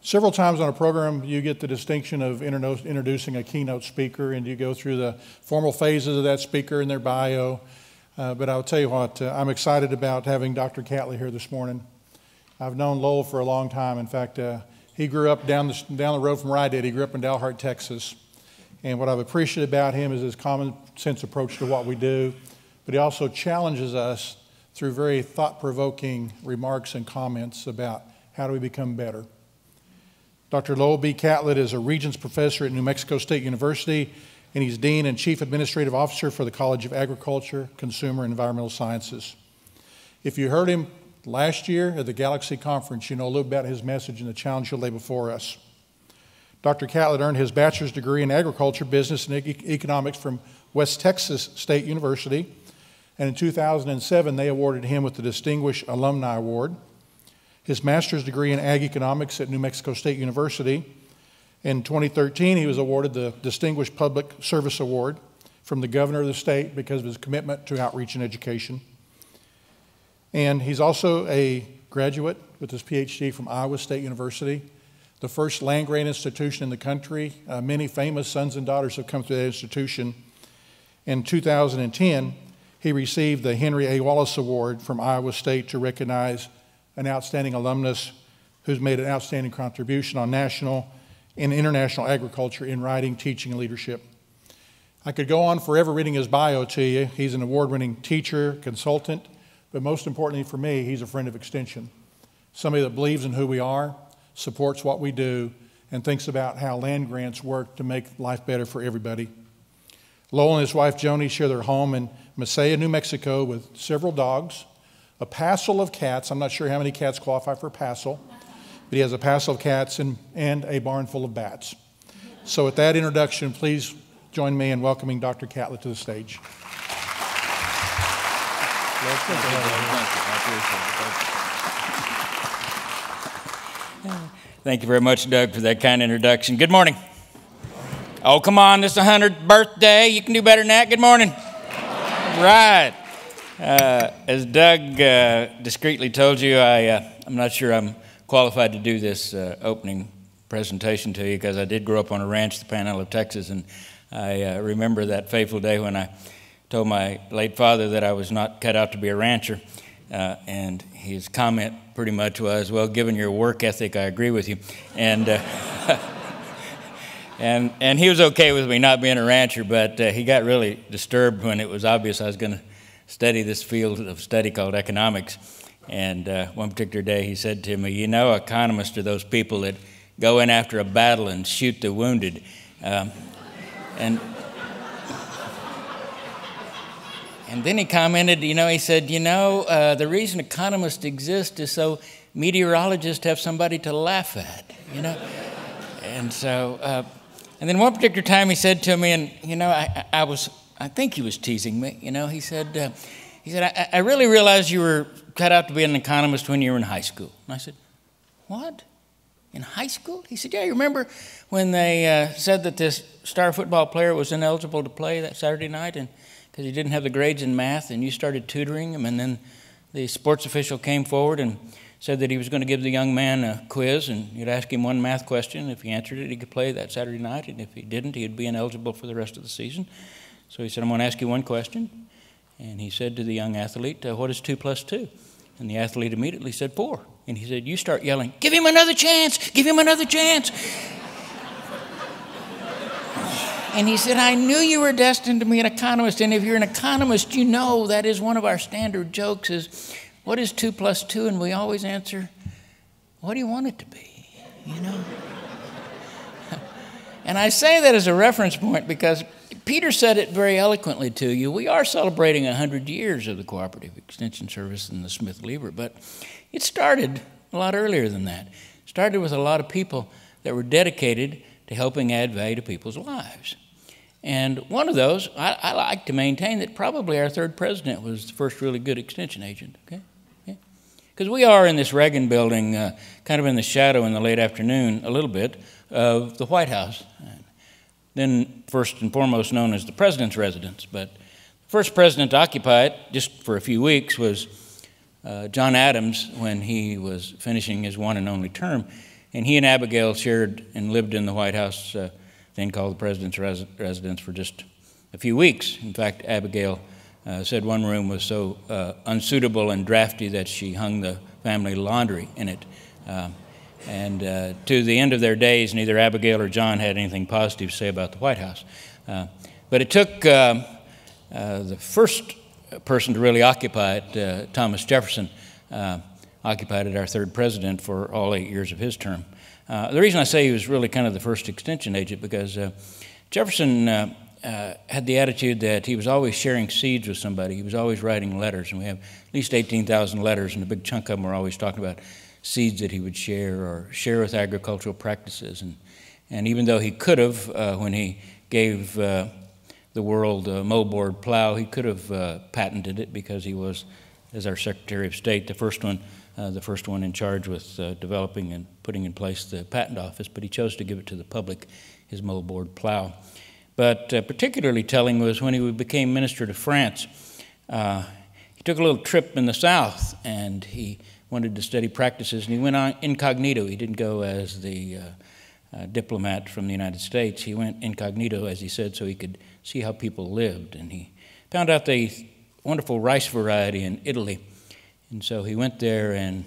Several times on a program, you get the distinction of introducing a keynote speaker, and you go through the formal phases of that speaker and their bio. But I'll tell you what, I'm excited about having Dr. Catlett here this morning. I've known Lowell for a long time. In fact, he grew up down the road from where I did. He grew up in Dalhart, Texas. And what I've appreciated about him is his common sense approach to what we do. But he also challenges us through very thought-provoking remarks and comments about how do we become better. Dr. Lowell B. Catlett is a Regents Professor at New Mexico State University, and he's Dean and Chief Administrative Officer for the College of Agriculture, Consumer, and Environmental Sciences. If you heard him last year at the Galaxy Conference, you know a little about his message and the challenge he'll lay before us. Dr. Catlett earned his bachelor's degree in agriculture, business, and economics from West Texas State University, and in 2007, they awarded him with the Distinguished Alumni Award. His master's degree in ag economics at New Mexico State University. In 2013, he was awarded the Distinguished Public Service Award from the governor of the state because of his commitment to outreach and education. And he's also a graduate with his PhD from Iowa State University, the first land-grant institution in the country. Many famous sons and daughters have come through that institution. In 2010, he received the Henry A. Wallace Award from Iowa State to recognize an outstanding alumnus who's made an outstanding contribution on national and international agriculture in writing, teaching, and leadership. I could go on forever reading his bio to you. He's an award-winning teacher, consultant, but most importantly for me, he's a friend of Extension. Somebody that believes in who we are, supports what we do, and thinks about how land grants work to make life better for everybody. Lowell and his wife Joni share their home in Mesilla, New Mexico with several dogs, a passel of cats. I'm not sure how many cats qualify for a passel, but he has a passel of cats and a barn full of bats. So with that introduction, please join me in welcoming Dr. Catlett to the stage. Thank you very much, Doug, for that kind introduction. Good morning. Oh, come on, this is the 100th birthday. You can do better than that. Good morning. Right. As Doug discreetly told you, I'm not sure I'm qualified to do this opening presentation to you because I did grow up on a ranch, the Panhandle of Texas, and I remember that fateful day when I told my late father that I was not cut out to be a rancher, and his comment pretty much was, well, given your work ethic, I agree with you. And and he was okay with me not being a rancher, but he got really disturbed when it was obvious I was going to study this field of study called economics. And one particular day he said to me, you know, economists are those people that go in after a battle and shoot the wounded. And then he commented, you know, he said, you know, the reason economists exist is so meteorologists have somebody to laugh at, you know. And so, and then one particular time he said to me, and, you know, I think he was teasing me, you know, he said, I really realized you were cut out to be an economist when you were in high school. And I said, what? In high school? He said, yeah, you remember when they said that this star football player was ineligible to play that Saturday night and because he didn't have the grades in math, and you started tutoring him, and then the sports official came forward and said that he was going to give the young man a quiz, and you'd ask him one math question. If he answered it, he could play that Saturday night, and if he didn't, he'd be ineligible for the rest of the season. So he said, I'm going to ask you one question. And he said to the young athlete, what is 2 plus 2? And the athlete immediately said 4. And he said, you start yelling, give him another chance, give him another chance. And he said, I knew you were destined to be an economist, and if you're an economist, you know that is one of our standard jokes is, what is 2 plus 2? And we always answer, what do you want it to be, you know? And I say that as a reference point because Peter said it very eloquently to you. We are celebrating 100 years of the Cooperative Extension Service and the Smith-Lever, but it started a lot earlier than that. It started with a lot of people that were dedicated to helping add value to people's lives. And one of those, I like to maintain that probably our third president was the first really good extension agent, okay? Because we are in this Reagan building, kind of in the shadow in the late afternoon, a little bit, of the White House. Then first and foremost known as the president's residence. But the first president to occupy it, just for a few weeks, was John Adams when he was finishing his one and only term. And he and Abigail shared and lived in the White House, then called the President's residence, for just a few weeks. In fact, Abigail said one room was so unsuitable and drafty that she hung the family laundry in it. And to the end of their days, neither Abigail or John had anything positive to say about the White House. But it took the first person to really occupy it, Thomas Jefferson, occupied it, our third president, for all 8 years of his term. The reason I say he was really kind of the first extension agent, because Jefferson had the attitude that he was always sharing seeds with somebody. He was always writing letters, and we have at least 18,000 letters, and a big chunk of them were always talking about seeds that he would share or share with agricultural practices. And even though he could have, when he gave the world a moldboard plow, he could have patented it, because he was, as our Secretary of State, the first one in charge with developing and putting in place the patent office, but he chose to give it to the public, his moldboard plow. But particularly telling was when he became minister to France. He took a little trip in the South, and he wanted to study practices, and he went on incognito. He didn't go as the diplomat from the United States. He went incognito, as he said, so he could see how people lived. And he found out the wonderful rice variety in Italy. And so he went there, and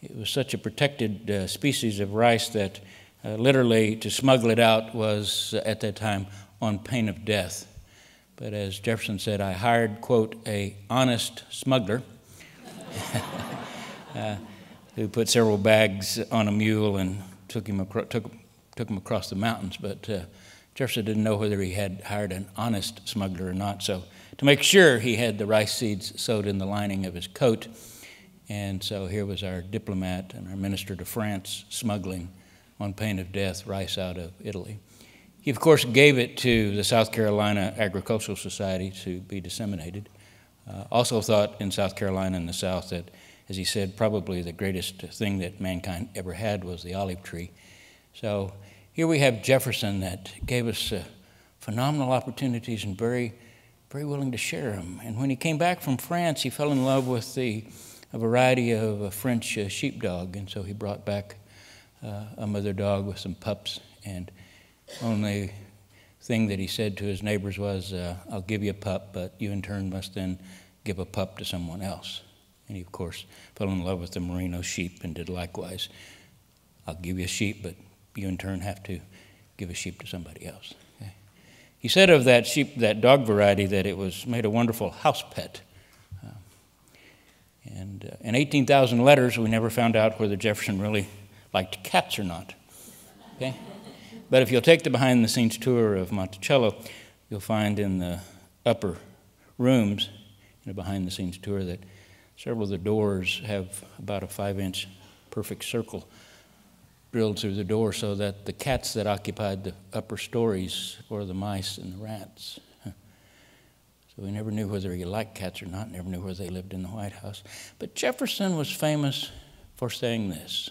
it was such a protected species of rice that literally to smuggle it out was, at that time, on pain of death. But as Jefferson said, I hired, quote, a honest smuggler who put several bags on a mule and took him across the mountains. But Jefferson didn't know whether he had hired an honest smuggler or not. So to make sure, he had the rice seeds sewed in the lining of his coat. And so here was our diplomat and our minister to France smuggling, on pain of death, rice out of Italy. He, of course, gave it to the South Carolina Agricultural Society to be disseminated. Also thought in South Carolina and the South that, as he said, probably the greatest thing that mankind ever had was the olive tree. So here we have Jefferson that gave us phenomenal opportunities and very, very willing to share them. And when he came back from France, he fell in love with a variety of a French sheepdog, and so he brought back a mother dog with some pups. And only thing that he said to his neighbors was, I'll give you a pup, but you in turn must then give a pup to someone else. And he, of course, fell in love with the merino sheep and did likewise. I'll give you a sheep, but you in turn have to give a sheep to somebody else. Okay? He said of that sheep, that dog variety, that it was made a wonderful house pet. And in 18,000 letters, we never found out whether Jefferson really liked cats or not. Okay? But if you'll take the behind-the-scenes tour of Monticello, you'll find in the upper rooms, in a behind-the-scenes tour, that several of the doors have about a 5-inch perfect circle drilled through the door so that the cats that occupied the upper stories were the mice and the rats. So we never knew whether he liked cats or not, never knew where they lived in the White House. But Jefferson was famous for saying this: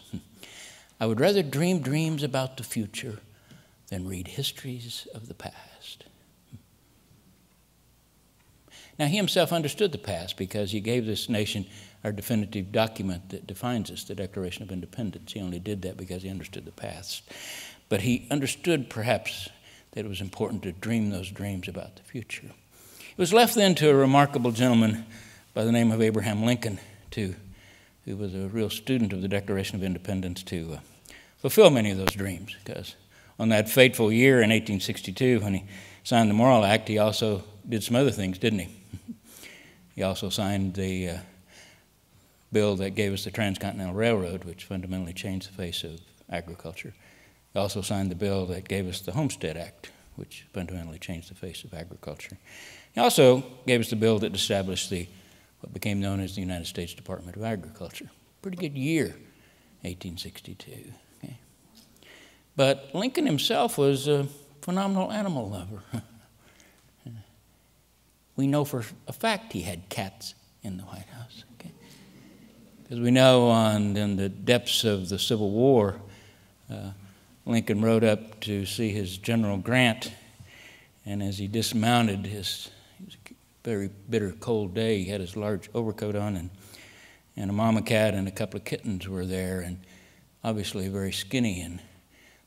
I would rather dream dreams about the future than read histories of the past. Now, he himself understood the past because he gave this nation our definitive document that defines us, the Declaration of Independence. He only did that because he understood the past. But he understood, perhaps, that it was important to dream those dreams about the future. It was left then to a remarkable gentleman by the name of Abraham Lincoln, who was a real student of the Declaration of Independence, to fulfill many of those dreams, because on that fateful year in 1862, when he signed the Morrill Act, he also did some other things, didn't he? He also signed the bill that gave us the Transcontinental Railroad, which fundamentally changed the face of agriculture. He also signed the bill that gave us the Homestead Act, which fundamentally changed the face of agriculture. He also gave us the bill that established what became known as the United States Department of Agriculture. Pretty good year, 1862. Okay? But Lincoln himself was a phenomenal animal lover. We know for a fact he had cats in the White House. Okay? Because we know in the depths of the Civil War, Lincoln rode up to see his General Grant, and as he dismounted, it was a very bitter, cold day. He had his large overcoat on, and a mama cat and a couple of kittens were there, and obviously very skinny, and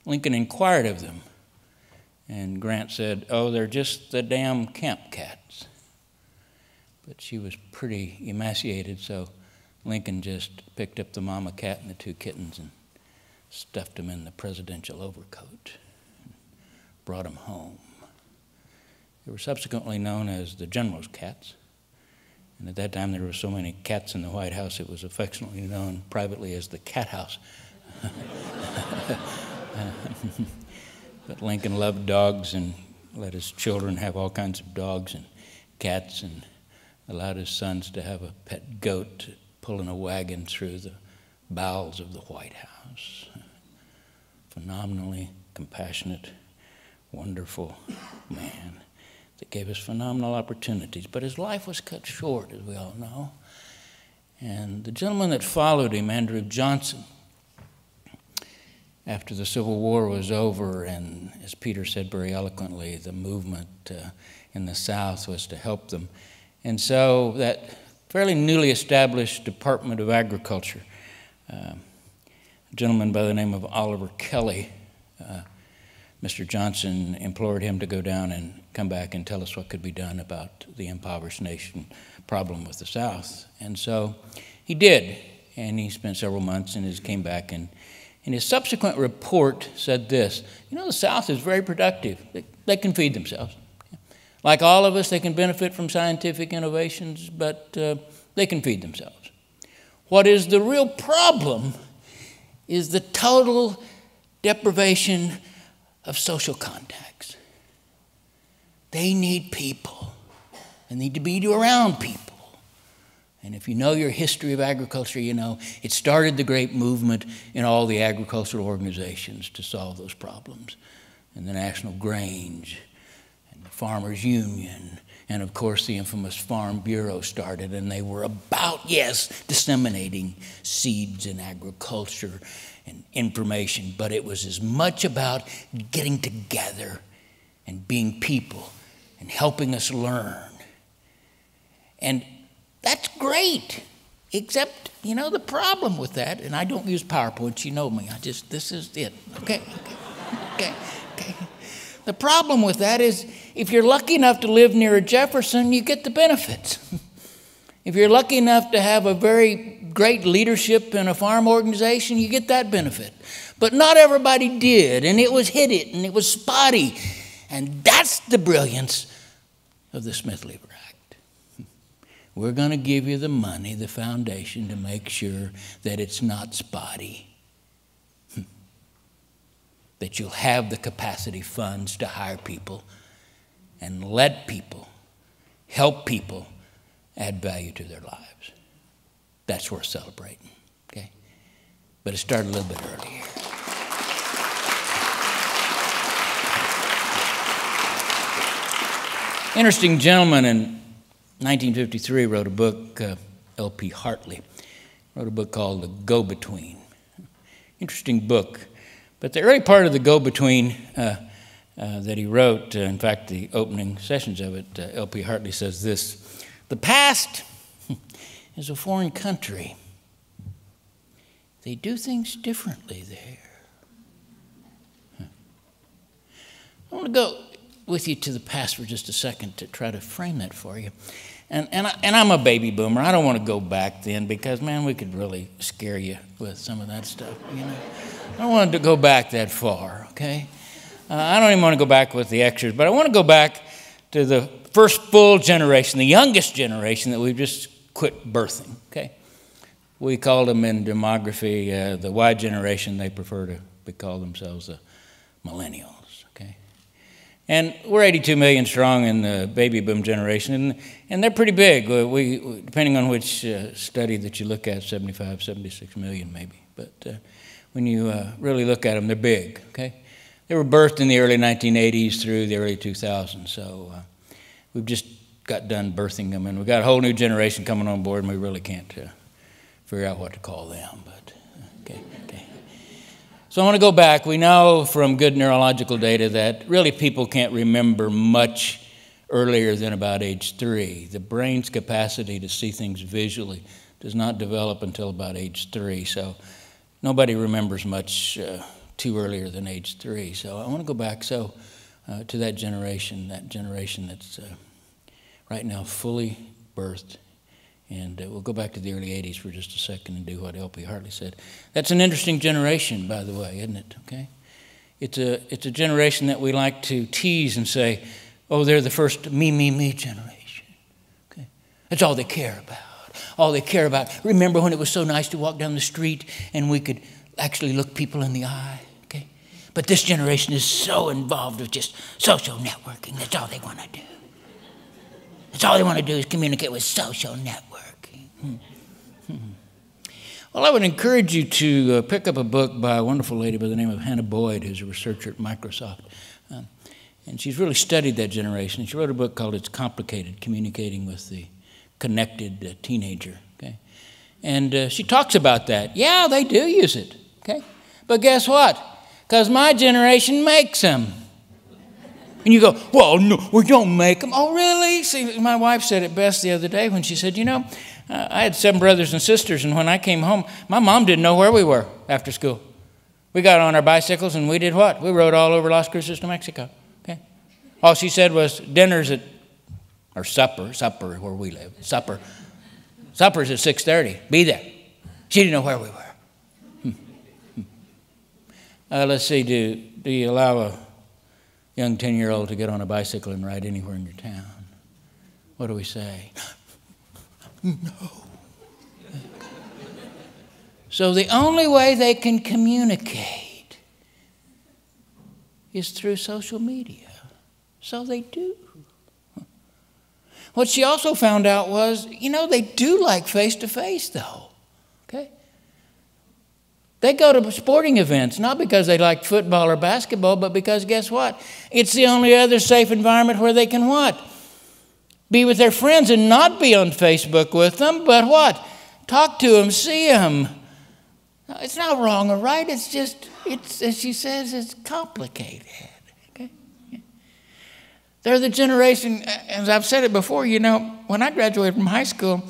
Lincoln inquired of them. And Grant said, "Oh, they're just the damn camp cats." But she was pretty emaciated, so Lincoln just picked up the mama cat and the two kittens and stuffed them in the presidential overcoat and brought them home. They were subsequently known as the General's cats. And at that time, there were so many cats in the White House, it was affectionately known privately as the Cat House. But Lincoln loved dogs and let his children have all kinds of dogs and cats, and allowed his sons to have a pet goat pulling a wagon through the bowels of the White House. Phenomenally compassionate, wonderful man that gave us phenomenal opportunities. But his life was cut short, as we all know. And the gentleman that followed him, Andrew Johnson, after the Civil War was over, and as Peter said very eloquently, the movement in the South was to help them. And so that fairly newly established Department of Agriculture, a gentleman by the name of Oliver Kelly, Mr. Johnson implored him to go down and come back and tell us what could be done about the impoverished nation problem with the South. And so he did, and he spent several months and he came back, and in his subsequent report said this: the South is very productive. They can feed themselves. Like all of us, they can benefit from scientific innovations, but they can feed themselves. What is the real problem is the total deprivation of social contacts. They need people. They need to be around people. And if you know your history of agriculture, it started the great movement in all the agricultural organizations to solve those problems. And the National Grange, and the Farmers Union, and of course the infamous Farm Bureau started, and they were about, disseminating seeds and agriculture and information, but it was as much about getting together and being people and helping us learn. And that's great, except, the problem with that, and I don't use PowerPoints, you know me, this is it, okay. The problem with that is if you're lucky enough to live near a Jefferson, you get the benefits. If you're lucky enough to have a very great leadership in a farm organization, you get that benefit. But not everybody did, and it was hidden, and it was spotty. And that's the brilliance of the Smith-Lever Act. We're going to give you the money, the foundation, to make sure that it's not spotty. That you'll have the capacity funds to hire people and let people, help people add value to their lives. That's worth celebrating, okay? But it started a little bit earlier. Interesting gentleman in 1953 wrote a book, L.P. Hartley, wrote a book called The Go-Between. Interesting book. But the early part of The Go-Between that he wrote, in fact, the opening sessions of it, L.P. Hartley says this: the past is a foreign country. They do things differently there. I want to go with you to the past for just a second to try to frame that for you. And I'm a baby boomer. I don't want to go back then because, man, we could really scare you with some of that stuff, I don't want to go back that far, okay? I don't even want to go back with the extras, but I want to go back to the first full generation, the youngest generation that we've just quit birthing, okay? We called them in demography the Y generation. They prefer to call themselves the millennials, okay? And we're 82 million strong in the baby boom generation, and they're pretty big. We depending on which study that you look at, 75, 76 million maybe. But when you really look at them, they're big, okay? They were birthed in the early 1980s through the early 2000s, so we've just got done birthing them, and we've got a whole new generation coming on board, and we really can't figure out what to call them, but okay. So I want to go back. We know from good neurological data that really people can't remember much earlier than about age 3. The brain's capacity to see things visually does not develop until about age 3. So nobody remembers much too earlier than age 3. So I want to go back to that generation that's right now fully birthed. And we'll go back to the early 80s for just a second and do what L.P. Hartley said. That's an interesting generation, by the way, isn't it? Okay, it's a generation that we like to tease and say, oh, they're the first me generation. Okay, that's all they care about. All they care about. Remember when it was so nice to walk down the street and we could actually look people in the eye? Okay, but this generation is so involved with just social networking. That's all they want to do. That's all they want to do is communicate with social networking. Well, I would encourage you to pick up a book by a wonderful lady by the name of Hannah Boyd, who's a researcher at Microsoft. And she's really studied that generation. She wrote a book called It's Complicated, Communicating with the Connected Teenager. Okay? And she talks about that. Yeah, they do use it. Okay? But guess what? Because my generation makes them. And you go, well, no, we don't make them. Oh, really? See, my wife said it best the other day when she said, I had 7 brothers and sisters, and when I came home, my mom didn't know where we were after school. We got on our bicycles, and we did what? We rode all over Las Cruces, New Mexico. Okay? All she said was dinners or supper where we live, supper's at 6:30. Be there. She didn't know where we were. Let's see, do you allow a young 10-year-old to get on a bicycle and ride anywhere in your town? What do we say? No. So the only way they can communicate is through social media. So they do. What she also found out was, they do like face-to-face, though. Okay? They go to sporting events, not because they like football or basketball, but because, guess what? It's the only other safe environment where they can what? Be with their friends and not be on Facebook with them, but what? Talk to them, see them. It's not wrong or right. It's just, as she says, it's complicated. Okay? They're the generation, as I've said it before, when I graduated from high school,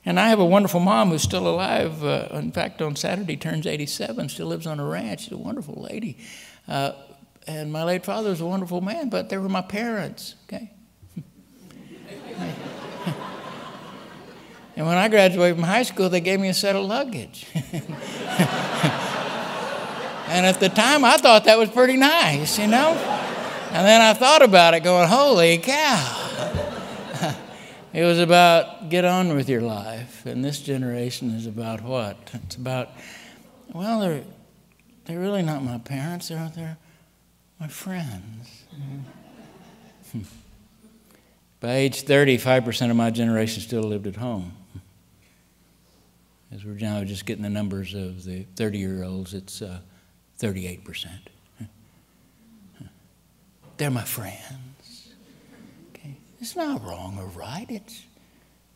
and I have a wonderful mom who's still alive. In fact, on Saturday turns 87, still lives on a ranch. She's a wonderful lady. And my late father was a wonderful man, but they were my parents, okay? And when I graduated from high school, they gave me a set of luggage. And at the time, I thought that was pretty nice, And then I thought about it going, holy cow. It was about get on with your life. And this generation is about what? It's about, well, they're really not my parents. They're my friends. By age 30, 5% of my generation still lived at home. As we're now just getting the numbers of the 30-year-olds, it's 38%. They're my friends. Okay, it's not wrong or right.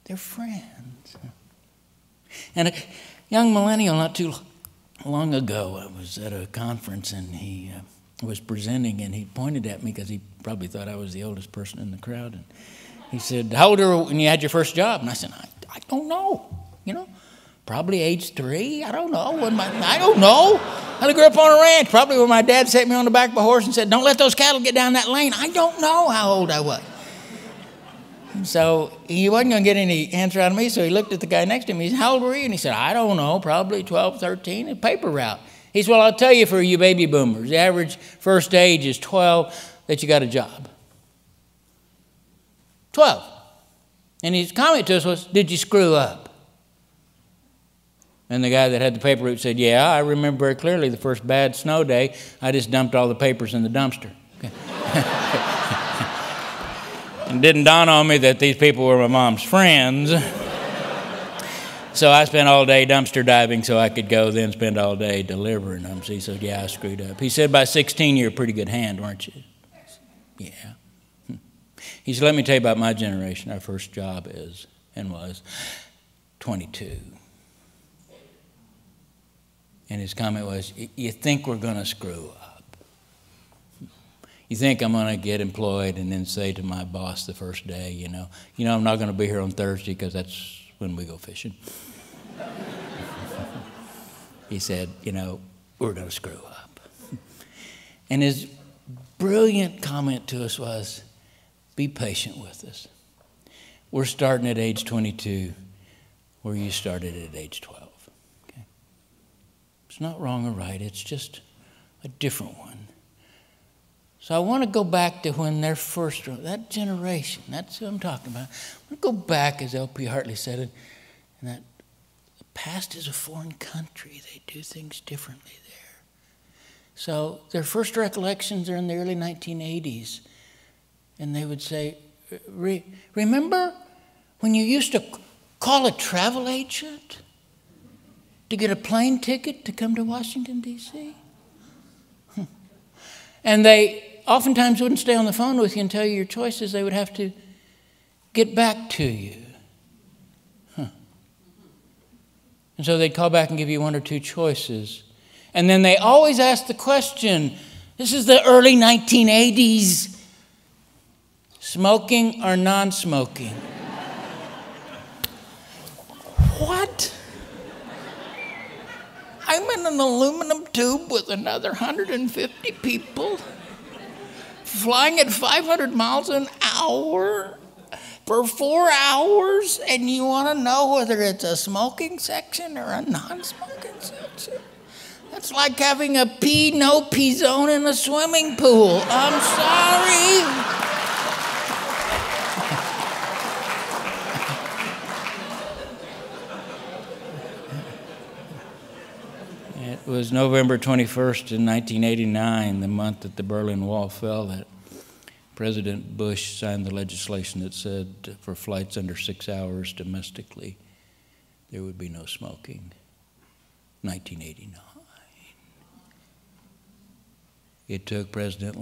They're friends. And a young millennial not too long ago, I was at a conference and he was presenting and he pointed at me because he probably thought I was the oldest person in the crowd. And he said, how old were you when you had your first job? And I said, I don't know, probably age 3. I don't know. I don't know. I grew up on a ranch, probably when my dad set me on the back of a horse and said, don't let those cattle get down that lane. I don't know how old I was. And so he wasn't going to get any answer out of me, so he looked at the guy next to him. He said, how old were you? And he said, I don't know, probably 12, 13, a paper route. He said, well, I'll tell you for you baby boomers, the average first age is 12 that you got a job. 12. And his comment to us was, did you screw up? And the guy that had the paper route said, yeah, I remember very clearly the first bad snow day, I just dumped all the papers in the dumpster. Okay. And didn't dawn on me that these people were my mom's friends. So I spent all day dumpster diving so I could go then spend all day delivering them. See, so yeah, I screwed up. He said, by 16, you're a pretty good hand, weren't you? Yeah. He said, let me tell you about my generation. Our first job is and was 22. And his comment was, you think we're going to screw up. You think I'm going to get employed and then say to my boss the first day, I'm not going to be here on Thursday because that's when we go fishing. he said, you know, we're going to screw up. And his brilliant comment to us was, be patient with us. We're starting at age 22 where you started at age 12. Okay? It's not wrong or right. It's just a different one. So I want to go back to when their first, that generation, that's who I'm talking about. I want to go back, as L.P. Hartley said it, and that the past is a foreign country. They do things differently there. So their first recollections are in the early 1980s. And they would say, remember when you used to call a travel agent to get a plane ticket to come to Washington, D.C.? And they oftentimes wouldn't stay on the phone with you and tell you your choices. They would have to get back to you. And so they'd call back and give you one or two choices. And then they always ask the question, this is the early 1980s, smoking or non-smoking? What? I'm in an aluminum tube with another 150 people flying at 500 miles an hour for 4 hours, and you want to know whether it's a smoking section or a non-smoking section? That's like having a pee, no pee zone in a swimming pool. I'm sorry. It was November 21st in 1989, the month that the Berlin Wall fell, that President Bush signed the legislation that said for flights under 6 hours domestically, there would be no smoking. 1989. It took President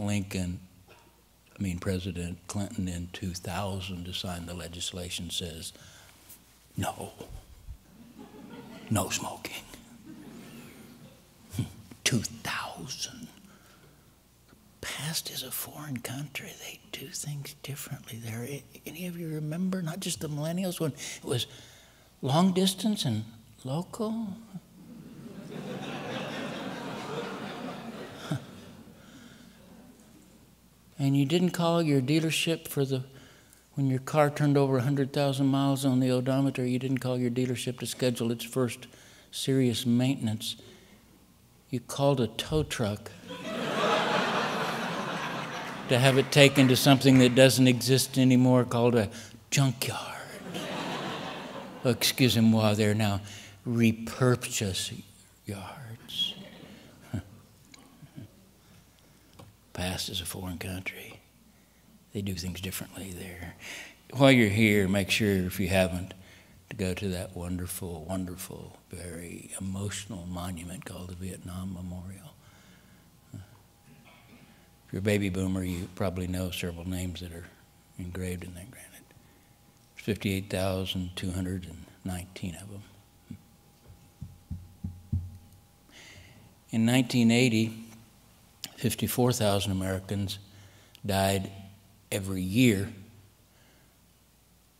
Clinton in 2000 to sign the legislation that says, no smoking. 2000. The past is a foreign country. They do things differently there. Any of you remember, not just the millennials, when it was long distance and local? And you didn't call your dealership when your car turned over 100,000 miles on the odometer, you didn't call your dealership to schedule its first serious maintenance. You called a tow truck to have it taken to something that doesn't exist anymore called a junkyard. Oh, excusez-moi, they're now repurchase yards. Past is a foreign country. They do things differently there. While you're here, make sure, if you haven't, to go to that wonderful, wonderful, very emotional monument called the Vietnam Memorial. If you're a baby boomer, you probably know several names that are engraved in that granite. There's 58,219 of them. In 1980, 54,000 Americans died every year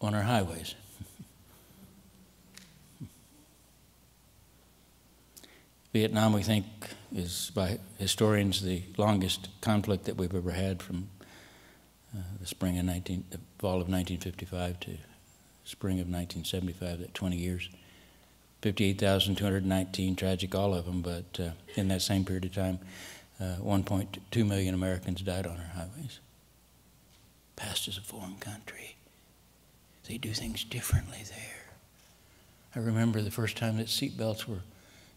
on our highways. Vietnam, we think, is by historians the longest conflict that we've ever had, from the fall of 1955 to spring of 1975, that 20 years. 58,219, tragic, all of them, but in that same period of time, 1.2 million Americans died on our highways. Past is a foreign country. They do things differently there. I remember the first time that seatbelts were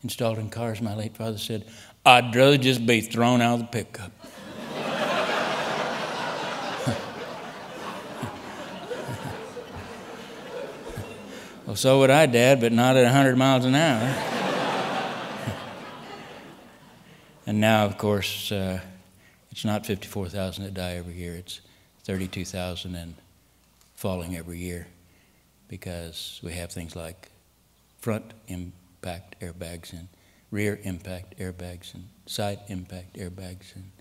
installed in cars, my late father said, I'd rather just be thrown out of the pickup. Well, so would I, Dad, but not at 100 miles an hour. And now, of course, it's not 54,000 that die every year. It's 32,000 and falling every year, because we have things like front impact airbags and rear impact airbags and side impact airbags and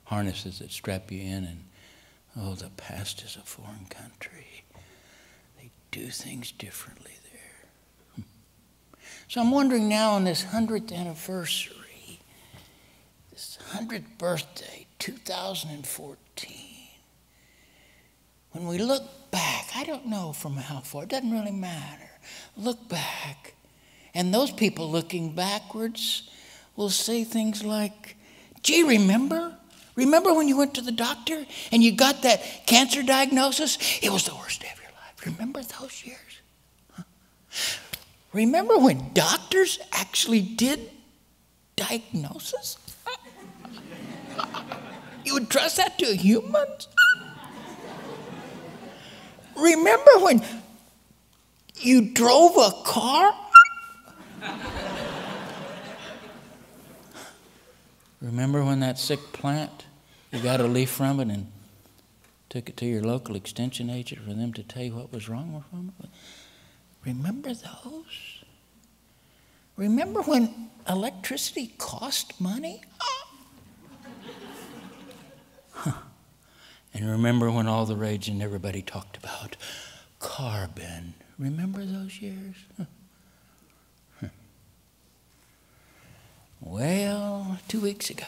harnesses that strap you in. And, oh, the past is a foreign country. They do things differently there. So I'm wondering now on this 100th anniversary, this 100th birthday, 2014, when we look back, I don't know from how far, it doesn't really matter. Look back, and those people looking backwards will say things like, gee, remember? Remember when you went to the doctor and you got that cancer diagnosis? It was the worst day of your life. Remember those years? Huh? Remember when doctors actually did diagnosis? You would trust that to humans? Remember when you drove a car? Remember when that sick plant, you got a leaf from it and took it to your local extension agent for them to tell you what was wrong with it? Remember those? Remember when electricity cost money? Huh. And remember when all the rage and everybody talked about carbon? Remember those years? Huh. Huh. Well, 2 weeks ago,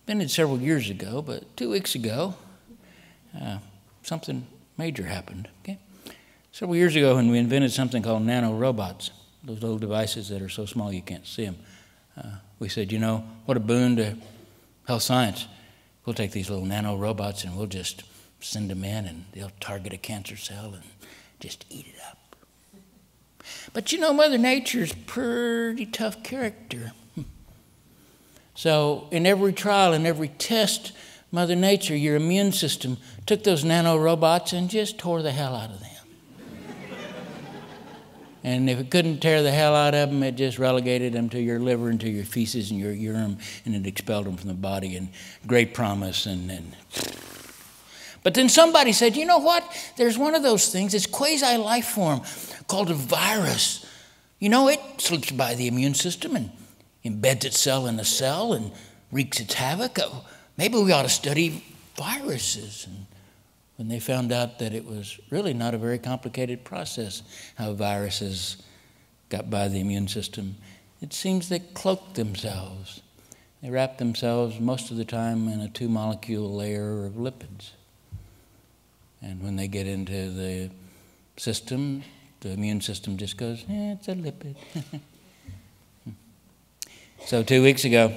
been several years ago, but 2 weeks ago, something major happened. Okay, several years ago, when we invented something called nanorobots, those little devices that are so small you can't see them, we said, you know, what a boon to health science. We'll take these little nanorobots and we'll just send them in, and they'll target a cancer cell and just eat it up. But you know, Mother Nature's pretty tough character. So in every trial, in every test, Mother Nature, your immune system, took those nanorobots and just tore the hell out of them. And if it couldn't tear the hell out of them, it just relegated them to your liver and to your feces and your urine, and it expelled them from the body. And great promise. But then somebody said, you know what? There's one of those things, it's quasi-life form called a virus. You know, it slips by the immune system and embeds itself in the cell and wreaks its havoc. Oh, maybe we ought to study viruses. And when they found out that it was really not a very complicated process, how viruses got by the immune system, it seems they cloak themselves. They wrap themselves most of the time in a 2-molecule layer of lipids. And when they get into the system, the immune system just goes, it's a lipid. So 2 weeks ago,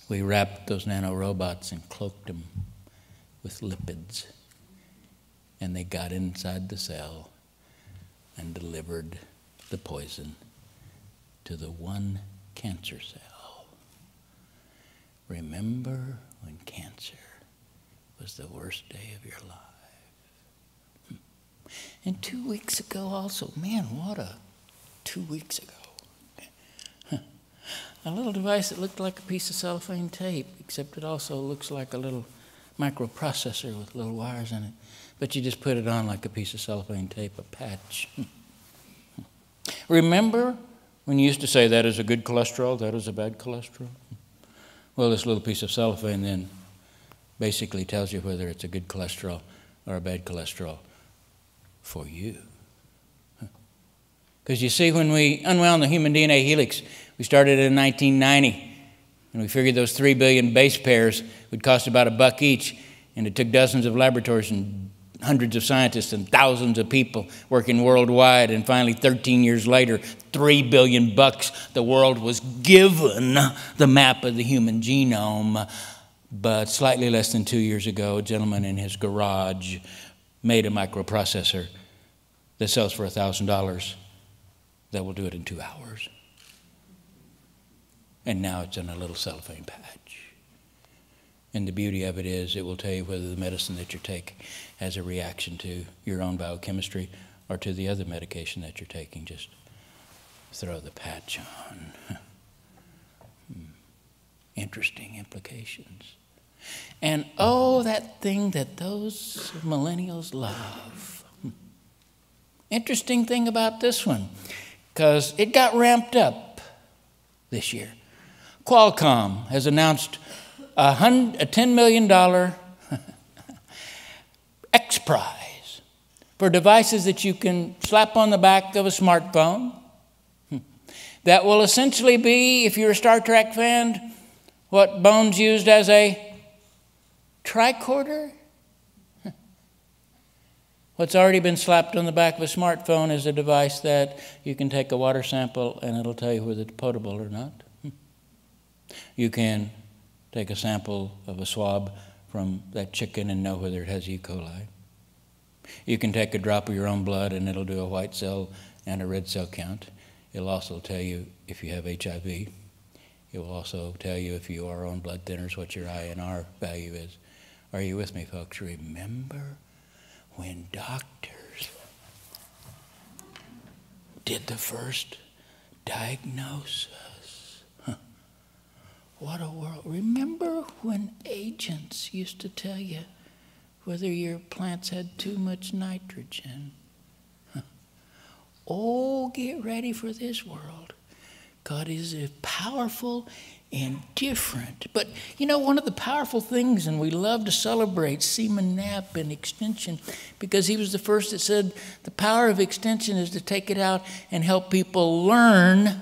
we wrapped those nanorobots and cloaked them with lipids. And they got inside the cell and delivered the poison to the one cancer cell. Remember when cancer was the worst day of your life? And 2 weeks ago also, man, what a 2 weeks ago. A little device that looked like a piece of cellophane tape, except it also looks like a little microprocessor with little wires in it. But you just put it on like a piece of cellophane tape, a patch. Remember when you used to say that is a good cholesterol, that is a bad cholesterol? Well, this little piece of cellophane then basically tells you whether it's a good cholesterol or a bad cholesterol for you. Because you see, when we unwound the human DNA helix, we started in 1990, and we figured those 3 billion base pairs would cost about $1 each, and it took dozens of laboratories and hundreds of scientists and thousands of people working worldwide, and finally 13 years later, $3 billion, the world was given the map of the human genome. But slightly less than 2 years ago, a gentleman in his garage made a microprocessor that sells for $1,000 that will do it in 2 hours. And now it's in a little cellophane patch. And the beauty of it is it will tell you whether the medicine that you take has a reaction to your own biochemistry or to the other medication that you're taking. Just throw the patch on. Interesting implications. And oh, that thing that those millennials love. Interesting thing about this one, because it got ramped up this year. Qualcomm has announced a $10 million X Prize for devices that you can slap on the back of a smartphone that will essentially be, if you're a Star Trek fan, what Bones used as a tricorder. What's already been slapped on the back of a smartphone is a device that you can take a water sample and it'll tell you whether it's potable or not. You can take a sample of a swab from that chicken and know whether it has E. coli. You can take a drop of your own blood and it'll do a white cell and a red cell count. It'll also tell you if you have HIV. It will also tell you if you are on blood thinners what your INR value is. Are you with me, folks? Remember when doctors did the first diagnosis? What a world. Remember when agents used to tell you whether your plants had too much nitrogen? Oh, get ready for this world. God is powerful and different. But you know, one of the powerful things, and we love to celebrate Seaman Knapp and extension, because he was the first that said the power of extension is to take it out and help people learn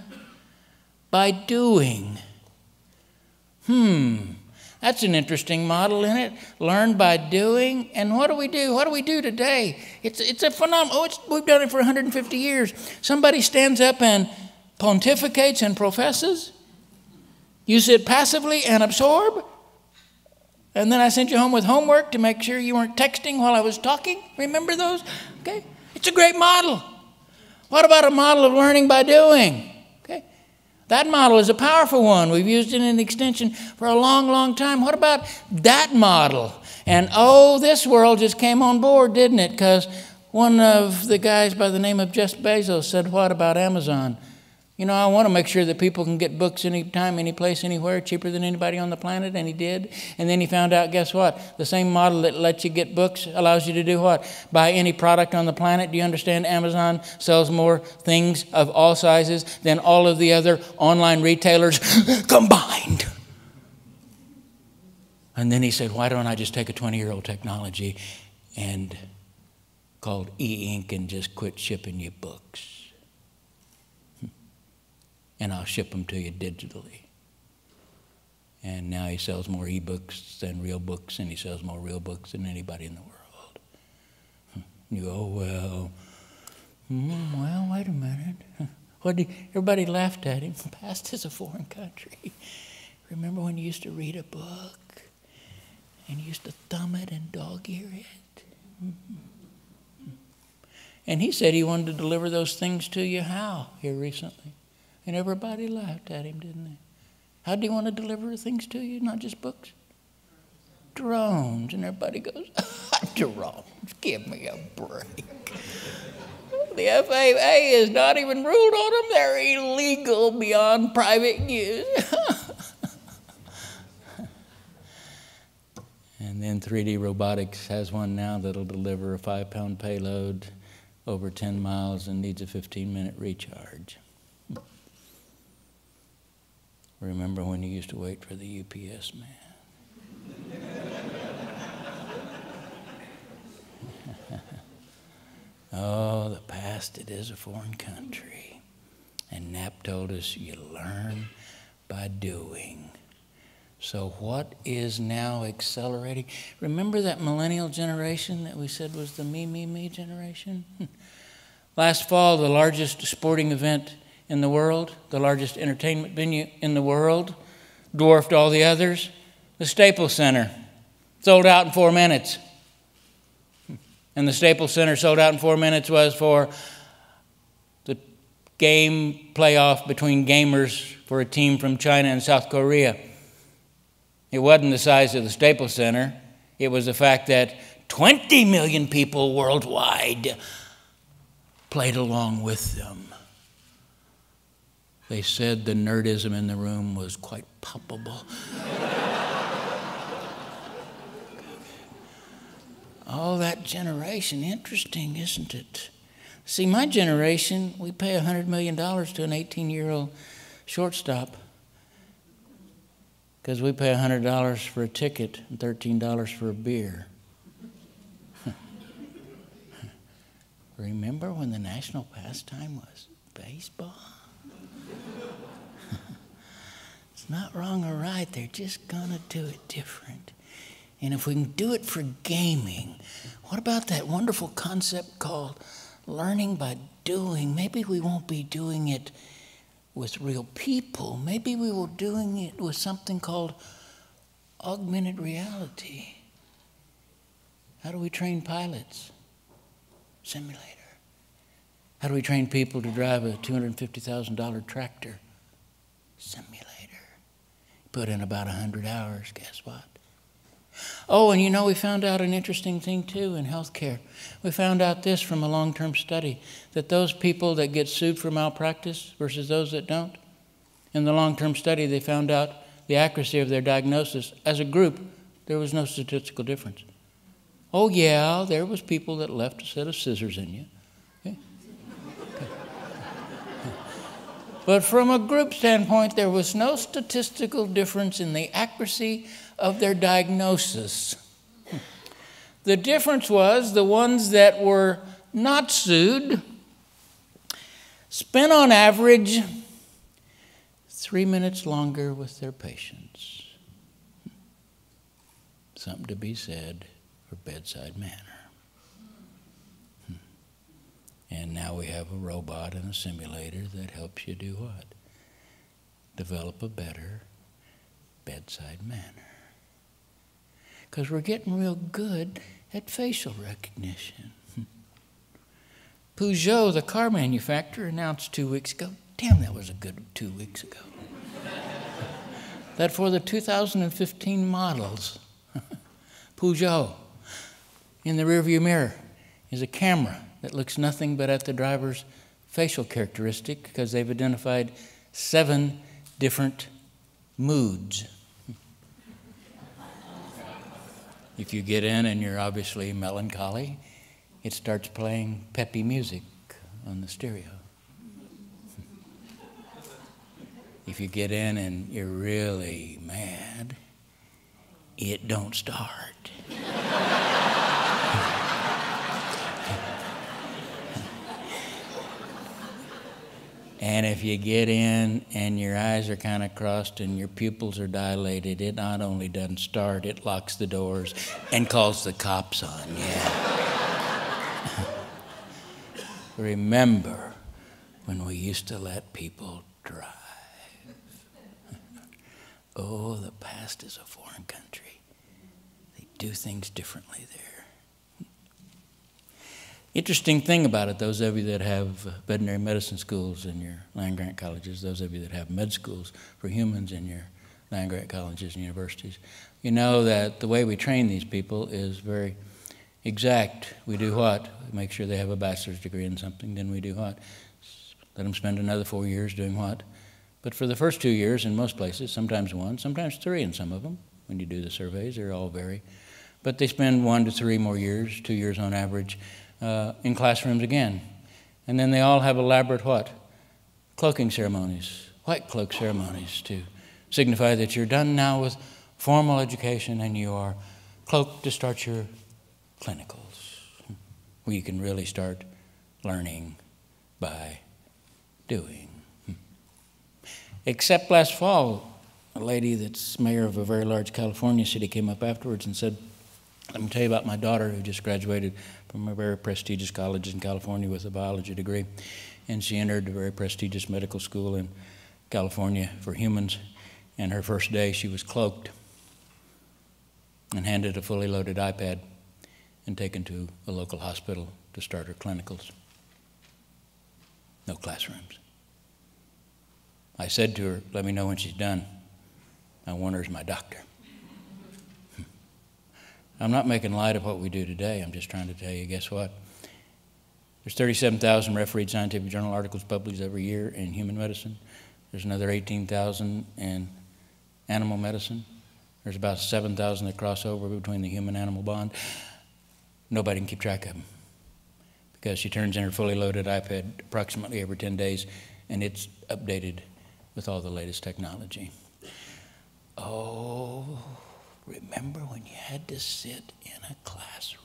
by doing. That's an interesting model, isn't it? Learn by doing. And what do we do? What do we do today? It's a phenomenon. We've done it for 150 years. Somebody stands up and pontificates and professes. You sit passively and absorb. And then I sent you home with homework to make sure you weren't texting while I was talking. Remember those? Okay. It's a great model. What about a model of learning by doing? That model is a powerful one. We've used it in extension for a long, long time. What about that model? And oh, this world just came on board, didn't it? Because one of the guys by the name of Jeff Bezos said, what about Amazon? You know, I want to make sure that people can get books anytime, any place, anywhere, cheaper than anybody on the planet, and he did. And then he found out, guess what? The same model that lets you get books allows you to do what? Buy any product on the planet. Do you understand? Amazon sells more things of all sizes than all of the other online retailers combined. And then he said, why don't I just take a 20-year-old technology and called e-ink and just quit shipping you books? And I'll ship them to you digitally. And now he sells more e-books than real books, and he sells more real books than anybody in the world. You go, well, wait a minute. Everybody laughed at him. The past is a foreign country. Remember when you used to read a book and you used to thumb it and dog-ear it? And he said he wanted to deliver those things to you how here recently? And everybody laughed at him, didn't they? How do you want to deliver things to you? Not just books? Drones. And everybody goes, drones, give me a break. The FAA is not even ruled on them. They're illegal beyond private use. And then 3D Robotics has one now that'll deliver a 5-pound payload over 10 miles and needs a 15-minute recharge. Remember when you used to wait for the UPS man? Oh, the past, it is a foreign country. And Knapp told us you learn by doing. So what is now accelerating? Remember that millennial generation that we said was the me generation? Last fall, the largest sporting event in the world, the largest entertainment venue in the world, dwarfed all the others. The Staples Center sold out in 4 minutes. And the Staples Center sold out in 4 minutes was for the game playoff between gamers for a team from China and South Korea. It wasn't the size of the Staples Center. It was the fact that 20 million people worldwide played along with them. They said the nerdism in the room was quite palpable. Oh, that generation, interesting, isn't it? See, my generation, we pay $100 million to an 18-year-old shortstop because we pay $100 for a ticket and $13 for a beer. remember when the national pastime was baseball? It's not wrong or right. They're just going to do it different. And if we can do it for gaming, what about that wonderful concept called learning by doing? Maybe we won't be doing it with real people. Maybe we will be doing it with something called augmented reality. How do we train pilots? Simulator. How do we train people to drive a $250,000 tractor? Simulator. Put in about 100 hours, guess what? Oh, and you know, we found out an interesting thing too in healthcare. We found out this from a long-term study, that those people that get sued for malpractice versus those that don't, in the long-term study they found out the accuracy of their diagnosis. As a group, there was no statistical difference. Oh yeah, there was people that left a set of scissors in you. Okay. But from a group standpoint, there was no statistical difference in the accuracy of their diagnosis. The difference was the ones that were not sued spent on average 3 minutes longer with their patients. Something to be said for bedside manner. And now we have a robot and a simulator that helps you do what? Develop a better bedside manner. Because we're getting real good at facial recognition. Peugeot, the car manufacturer, announced 2 weeks ago, damn, that was a good 2 weeks ago, that for the 2015 models, Peugeot, in the rearview mirror, is a camera that looks nothing but at the driver's facial characteristic, because they've identified 7 different moods. If you get in and you're obviously melancholy, it starts playing peppy music on the stereo. If you get in and you're really mad, it don't start. And if you get in and your eyes are kind of crossed and your pupils are dilated, it not only doesn't start, it locks the doors and calls the cops on you. Remember when we used to let people drive. Oh, the past is a foreign country. They do things differently there. Interesting thing about it, those of you that have veterinary medicine schools in your land-grant colleges, those of you that have med schools for humans in your land-grant colleges and universities, you know that the way we train these people is very exact. We do what? We make sure they have a bachelor's degree in something. Then we do what? Let them spend another 4 years doing what? But for the first 2 years in most places, sometimes 1, sometimes 3 in some of them, when you do the surveys, they're all vary. But they spend 1 to 3 more years, 2 years on average, in classrooms again. And then they all have elaborate what? Cloaking ceremonies, white cloak ceremonies, to signify that you're done now with formal education and you are cloaked to start your clinicals, where you can really start learning by doing. Except last fall, a lady that's mayor of a very large California city came up afterwards and said, let me tell you about my daughter who just graduated from a very prestigious college in California with a biology degree. And she entered a very prestigious medical school in California for humans. And her first day, she was cloaked and handed a fully loaded iPad and taken to a local hospital to start her clinicals. No classrooms. I said to her, let me know when she's done. I want her as my doctor. I'm not making light of what we do today. I'm just trying to tell you, guess what? There's 37,000 refereed scientific journal articles published every year in human medicine. There's another 18,000 in animal medicine. There's about 7,000 that cross over between the human-animal bond. Nobody can keep track of them because she turns in her fully loaded iPad approximately every 10 days, and it's updated with all the latest technology. Oh, remember when you had to sit in a classroom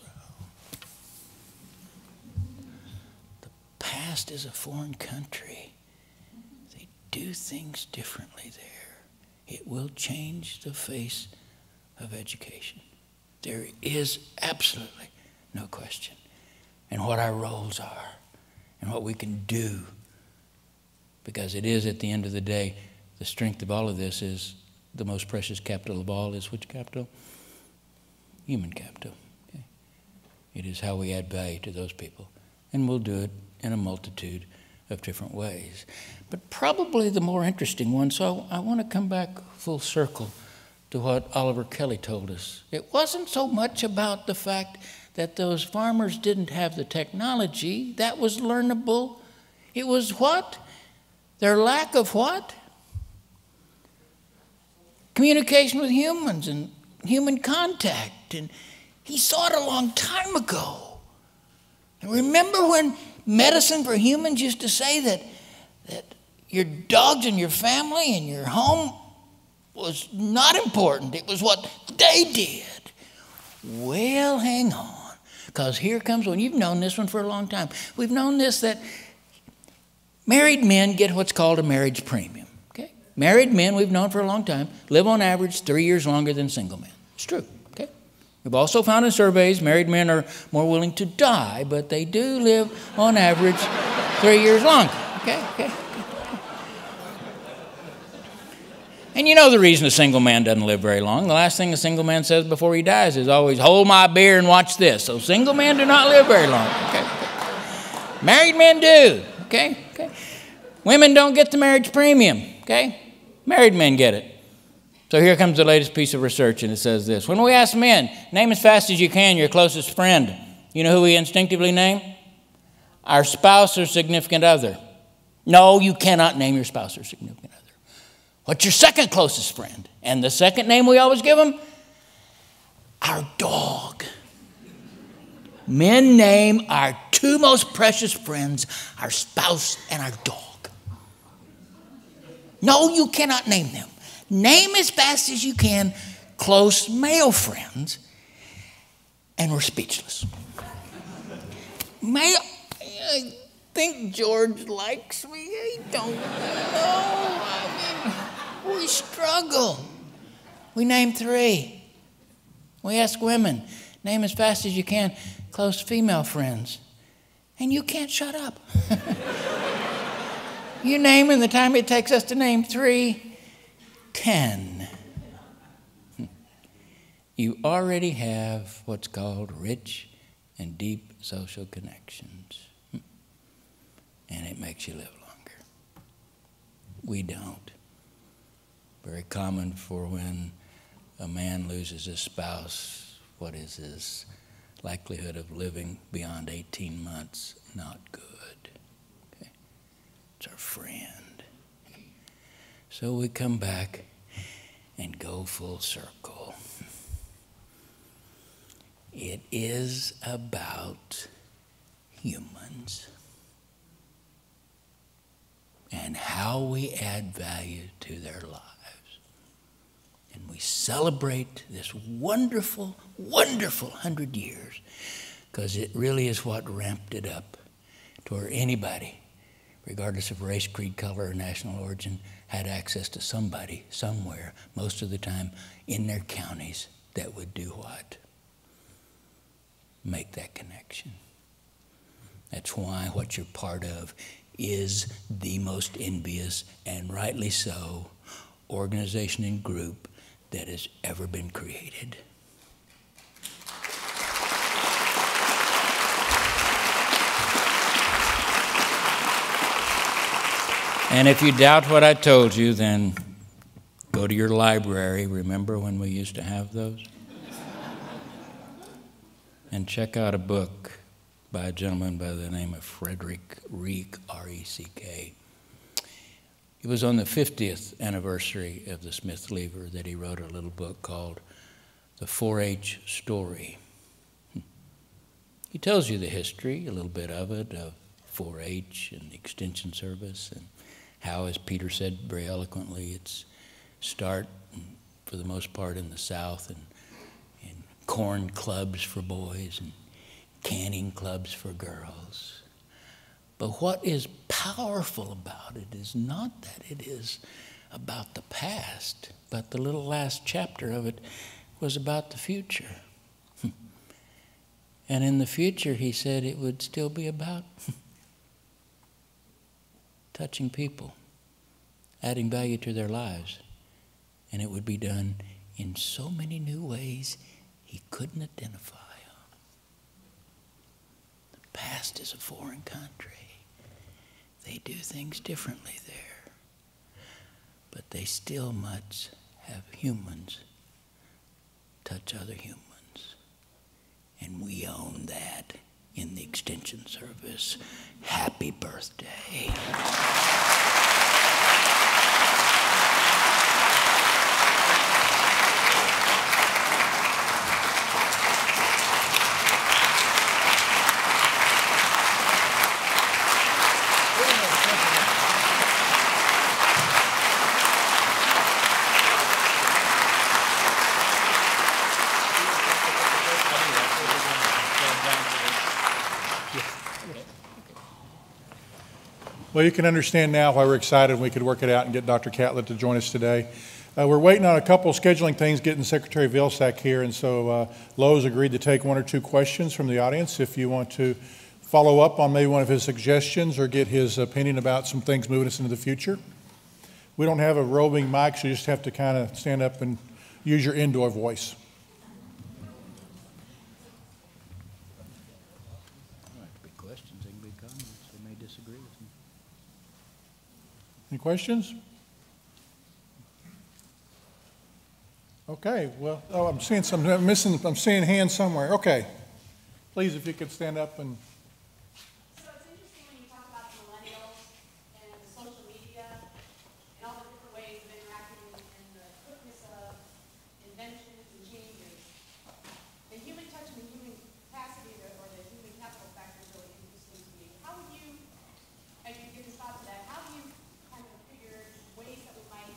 just as a foreign country, they do things differently there. It will change the face of education. There is absolutely no question. And what our roles are and what we can do. Because it is, at the end of the day, the strength of all of this is the most precious capital of all is which capital? Human capital. Okay? It is how we add value to those people. And we'll do it in a multitude of different ways. But probably the more interesting one, so I want to come back full circle to what Oliver Kelly told us. It wasn't so much about the fact that those farmers didn't have the technology. That was learnable. It was what? Their lack of what? Communication with humans and human contact. And he saw it a long time ago. And remember when Medicine for Humans used to say that your dogs and your family and your home was not important. It was what they did. Well, hang on. Because here comes one. You've known this one for a long time. We've known this, that married men get what's called a marriage premium. Okay? Married men, we've known for a long time, live on average 3 years longer than single men. It's true. Okay? We've also found in surveys married men are more willing to die, but they do live on average 3 years longer. Okay? And you know the reason a single man doesn't live very long. The last thing a single man says before he dies is always, hold my beer and watch this. So single men do not live very long. Okay? Married men do. Okay? Women don't get the marriage premium. Okay? Married men get it. So here comes the latest piece of research, and it says this. When we ask men, name as fast as you can your closest friend, you know who we instinctively name? Our spouse or significant other. No, you cannot name your spouse or significant other. What's your second closest friend? And the second name we always give them? Our dog. Men name our two most precious friends, our spouse and our dog. No, you cannot name them. Name as fast as you can close male friends, and we're speechless. I think George likes me. I don't know. We struggle. We name 3. We ask women, name as fast as you can close female friends. And you can't shut up. You name in the time it takes us to name 3, 10. You already have what's called rich and deep social connections. And it makes you live longer. We don't. Very common for when a man loses his spouse, what is his likelihood of living beyond 18 months? Not good. Okay? It's our friend. So we come back and go full circle. It is about humans and how we add value to their lives. And we celebrate this wonderful, wonderful 100 years because it really is what ramped it up to where anybody, regardless of race, creed, color, or national origin, had access to somebody, somewhere, most of the time in their counties that would do what? Make that connection. That's why what you're part of is the most envious, and rightly so, organization and group that has ever been created. And if you doubt what I told you, then go to your library. Remember when we used to have those? And check out a book by a gentleman by the name of Frederick Reek, R-E-C-K. It was on the 50th anniversary of the Smith-Lever that he wrote a little book called The 4-H Story. He tells you the history, a little bit of it, of 4-H and the Extension Service, and how, as Peter said very eloquently, its start, for the most part, in the South, and corn clubs for boys and canning clubs for girls. But what is powerful about it is not that it is about the past, but the little last chapter of it was about the future. And in the future, he said it would still be about touching people, adding value to their lives. And it would be done in so many new ways he couldn't identify. The past is a foreign country. They do things differently there. But they still must have humans touch other humans. And we own that in the Extension Service. Happy birthday. Well, you can understand now why we're excited we could work it out and get Dr. Catlett to join us today. We're waiting on a couple scheduling things, getting Secretary Vilsack here, and so Lowell's agreed to take one or two questions from the audience if you want to follow up on maybe one of his suggestions or get his opinion about some things moving us into the future. We don't have a roving mic, so you just have to kind of stand up and use your indoor voice. Any questions? Okay, well, I'm seeing some, I'm seeing hands somewhere. Okay. Please, if you could stand up and. So it's interesting when you talk about the millennials and the social media and all the different ways of interacting and the quickness of inventions and changes. The human touch and the human capacity or the human capital factor is really interesting to me. How would you, as you give this thought to that, how do you kind of figure ways that we might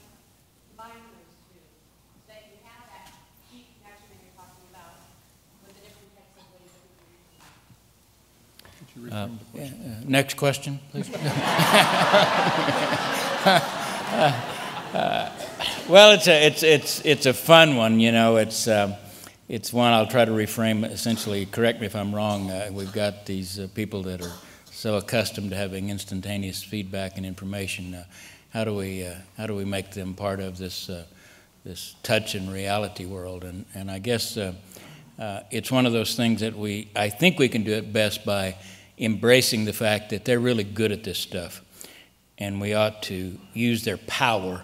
combine those two so that you have that deep connection that you're talking about with the different types of ways that we can Next question, please. Well, it's a fun one, you know. It's one I'll try to reframe. Essentially, correct me if I'm wrong. We've got these people that are so accustomed to having instantaneous feedback and information. How do we make them part of this this touch and reality world? And I guess it's one of those things that I think we can do it best by embracing the fact that they're really good at this stuff, and we ought to use their power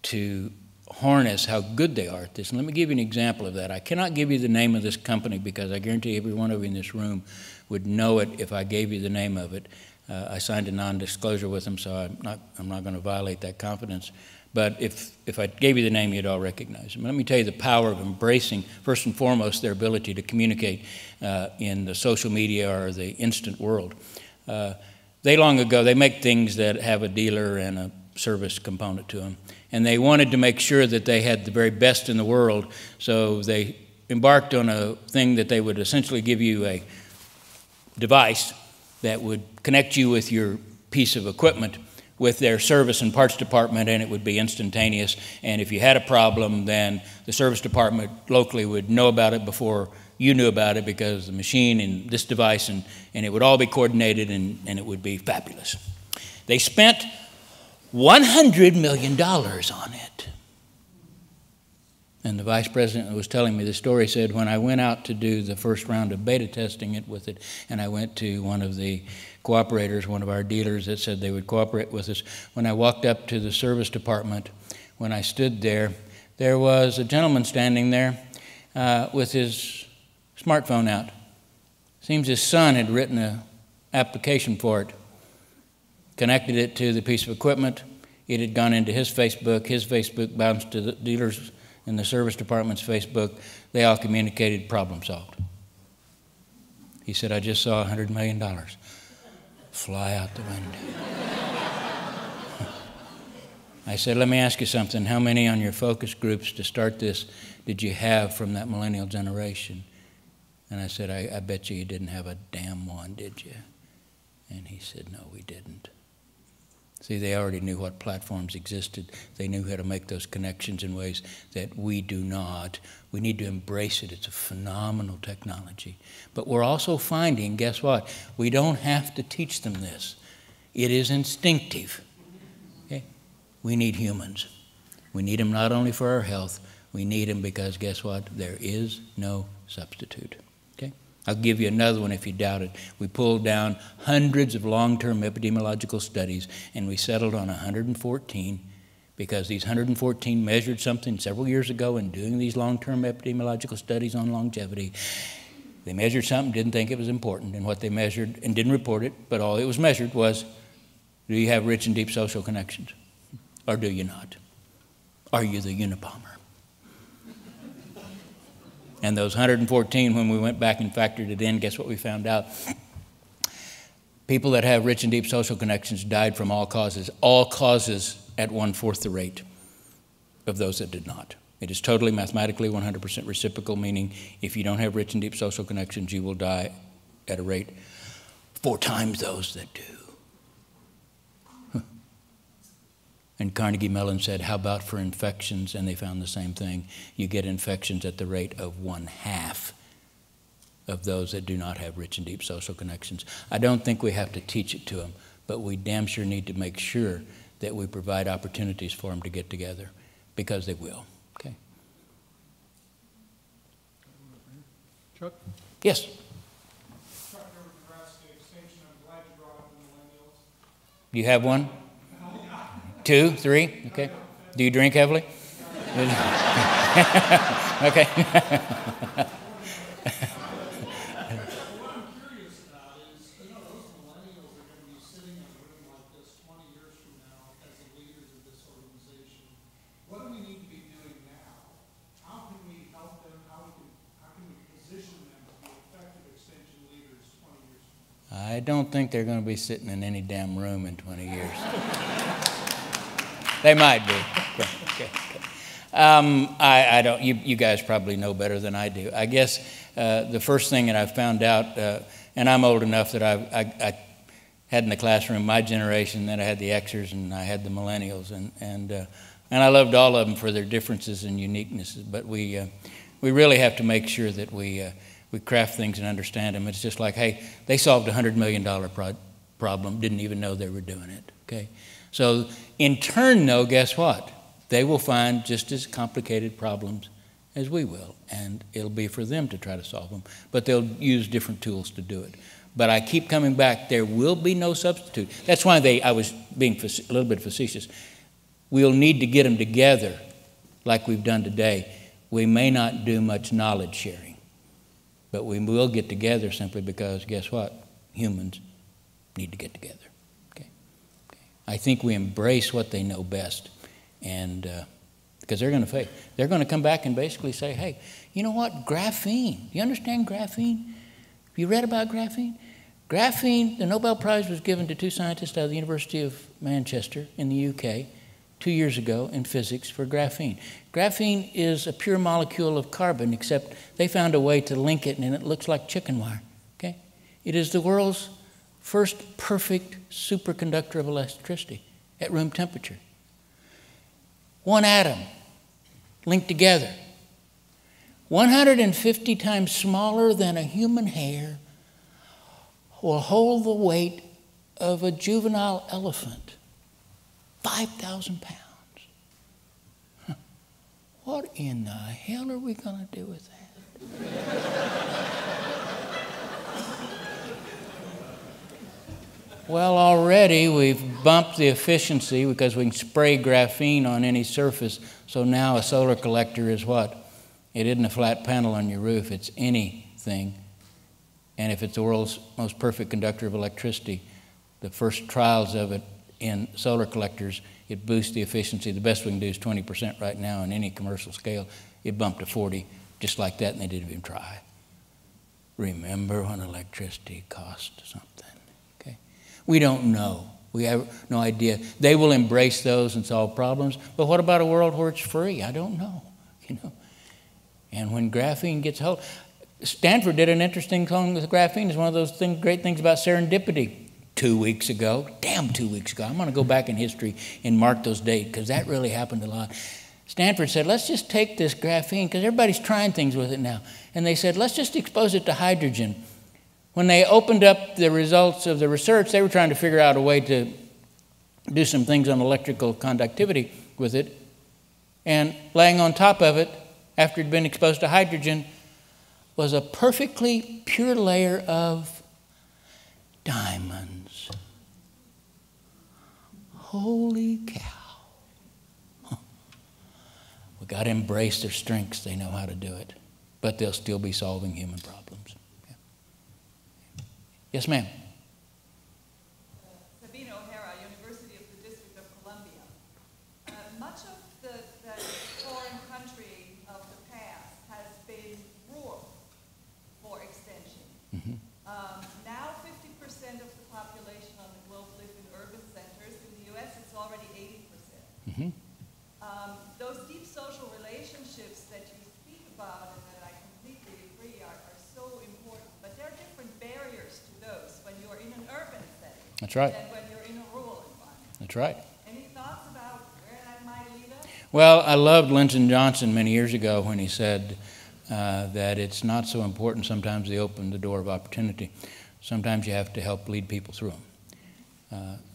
to harness how good they are at this. And let me give you an example of that. I cannot give you the name of this company because I guarantee every one of you in this room would know it if I gave you the name of it. I signed a non-disclosure with them, so I'm not going to violate that confidence. But if I gave you the name, you'd all recognize them. Let me tell you the power of embracing, first and foremost, their ability to communicate in the social media or the instant world. They make things that have a dealer and a service component to them. And they wanted to make sure that they had the very best in the world, so they embarked on a thing that they would essentially give you a device that would connect you with your piece of equipment with their service and parts department, and it would be instantaneous. And if you had a problem, then the service department locally would know about it before you knew about it, because the machine and this device, and it would all be coordinated, and it would be fabulous. They spent $100 million on it. And the vice president who was telling me the story said, when I went out to do the first round of beta testing it with it, and I went to one of the cooperators, one of our dealers that said they would cooperate with us, when I walked up to the service department, when I stood there, there was a gentleman standing there with his smartphone out. Seems his son had written an application for it, connected it to the piece of equipment. It had gone into his Facebook bounced to the dealers in the service department's Facebook. They all communicated, problem solved. He said, I just saw $100 million fly out the window. I said, let me ask you something. How many on your focus groups to start this did you have from that millennial generation? And I said, I bet you didn't have a damn one, did you? And he said, no, we didn't. See, they already knew what platforms existed. They knew how to make those connections in ways that we do not. We need to embrace it. It's a phenomenal technology. But we're also finding, guess what? We don't have to teach them this. It is instinctive. Okay? We need humans. We need them not only for our health, we need them because, guess what? There is no substitute. Okay? I'll give you another one if you doubt it. We pulled down hundreds of long-term epidemiological studies, and we settled on 114 because these 114 measured something several years ago in doing these long-term epidemiological studies on longevity. They measured something, didn't think it was important, and what they measured, and didn't report it, but all it was measured was, do you have rich and deep social connections, or do you not? Are you the Unabomber? And those 114, when we went back and factored it in, guess what we found out? People that have rich and deep social connections died from all causes at 1/4 the rate of those that did not. It is totally mathematically 100% reciprocal, meaning if you don't have rich and deep social connections, you will die at a rate 4 times those that do. And Carnegie Mellon said, how about for infections? And they found the same thing. You get infections at the rate of 1/2 of those that do not have rich and deep social connections. I don't think we have to teach it to them, but we damn sure need to make sure that we provide opportunities for them to get together, because they will. Okay. Chuck? Yes? Chuck, over Nebraska Extension, I'm glad you brought up the millennials. You have one? 2, 3? Okay. Do you drink heavily? Okay. What I'm curious about is, those millennials are going to be sitting in a room like this 20 years from now as the leaders of this organization. What do we need to be doing now? How can we help them? How can we position them to be effective extension leaders 20 years from now? I don't think they're going to be sitting in any damn room in 20 years. They might be. Okay. I don't. You guys probably know better than I do. I guess the first thing that I found out, and I'm old enough that I had in the classroom my generation, then I had the Xers and I had the millennials, and I loved all of them for their differences and uniquenesses. But we really have to make sure that we craft things and understand them. It's just like, hey, they solved a $100 million problem, didn't even know they were doing it. Okay. So in turn, though, guess what? They will find just as complicated problems as we will, and it'll be for them to try to solve them, but they'll use different tools to do it. But I keep coming back, there will be no substitute. That's why I was being a little bit facetious. We'll need to get them together like we've done today. We may not do much knowledge sharing, but we will get together simply because, guess what? Humans need to get together. I think we embrace what they know best, and because they're going to come back and basically say, hey, you know what, graphene, you understand graphene? Have you read about graphene? Graphene, the Nobel Prize was given to 2 scientists out of the University of Manchester in the UK 2 years ago in physics for graphene. Graphene is a pure molecule of carbon, except they found a way to link it, and it looks like chicken wire. Okay? It is the world's first perfect superconductor of electricity at room temperature. 1 atom linked together, 150 times smaller than a human hair, will hold the weight of a juvenile elephant, 5,000 pounds. Huh. What in the hell are we going to do with that? Well, already we've bumped the efficiency because we can spray graphene on any surface. So now a solar collector is what? It isn't a flat panel on your roof. It's anything. And if it's the world's most perfect conductor of electricity, the first trials of it in solar collectors, it boosts the efficiency. The best we can do is 20% right now on any commercial scale. It bumped to 40 just like that, and they didn't even try. Remember when electricity cost something? We don't know. We have no idea. They will embrace those and solve problems. But what about a world where it's free? I don't know. And when graphene gets hold, Stanford did an interesting thing with graphene. It's one of those great things about serendipity. 2 weeks ago. Damn, 2 weeks ago. I'm going to go back in history and mark those dates because that really happened a lot. Stanford said, let's just take this graphene, because everybody's trying things with it now. And they said, let's just expose it to hydrogen. When they opened up the results of the research, they were trying to figure out a way to do some things on electrical conductivity with it. And laying on top of it, after it had been exposed to hydrogen, was a perfectly pure layer of diamonds. Holy cow. We've got to embrace their strengths. They know how to do it. But they'll still be solving human problems. Yeah. Yes, ma'am. Sabine O'Hara, University of the District of Columbia. Much of the foreign country of the past has been rural for extension. Mm-hmm. Now 50% of the population on the globe live in urban centers. In the U.S., it's already 80%. Mm-hmm. Those deep social relationships that you speak about and that I completely agree are so important, but there are different barriers to those when you're in an urban setting. That's right. Than when you're in a rural environment. That's right. Any thoughts about where that might lead us? Well, I loved Lyndon Johnson many years ago when he said that it's not so important sometimes they open the door of opportunity. Sometimes you have to help lead people through them.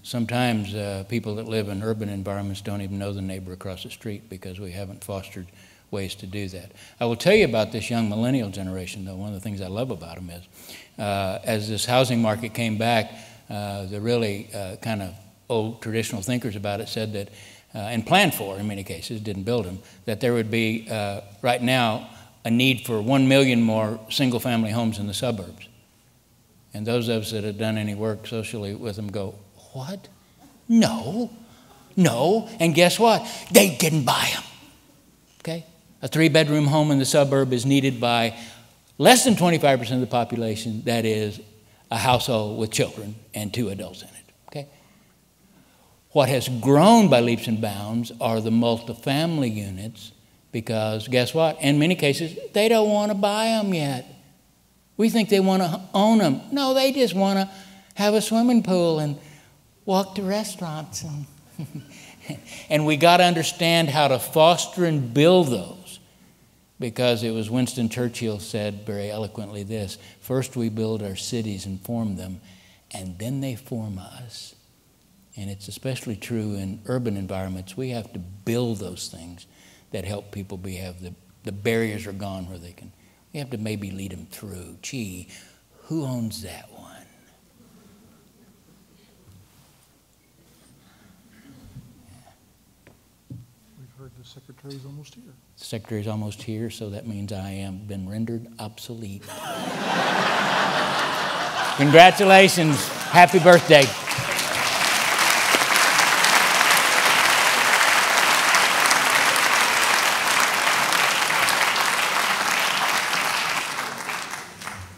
Sometimes people that live in urban environments don't even know the neighbor across the street because we haven't fostered ways to do that. I will tell you about this young millennial generation, though. One of the things I love about them is as this housing market came back, the really kind of old traditional thinkers about it said that, and planned for in many cases, didn't build them, that there would be right now a need for 1 million more single-family homes in the suburbs. And those of us that have done any work socially with them go, what? No. And guess what? They can buy them. Okay? A 3-bedroom home in the suburb is needed by less than 25% of the population. That is a household with children and 2 adults in it. Okay? What has grown by leaps and bounds are the multifamily units because guess what? In many cases, they don't want to buy them yet. We think they want to own them. No, they just want to have a swimming pool and walk to restaurants. And we got to understand how to foster and build those. Because it was Winston Churchill said very eloquently this, first we build our cities and form them, and then they form us. And it's especially true in urban environments. We have to build those things that help people the barriers are gone where they can. We have to maybe lead them through. Gee, who owns that one? We've heard the secretary's almost here. The secretary's almost here, so that means I am been rendered obsolete. Congratulations. Happy birthday.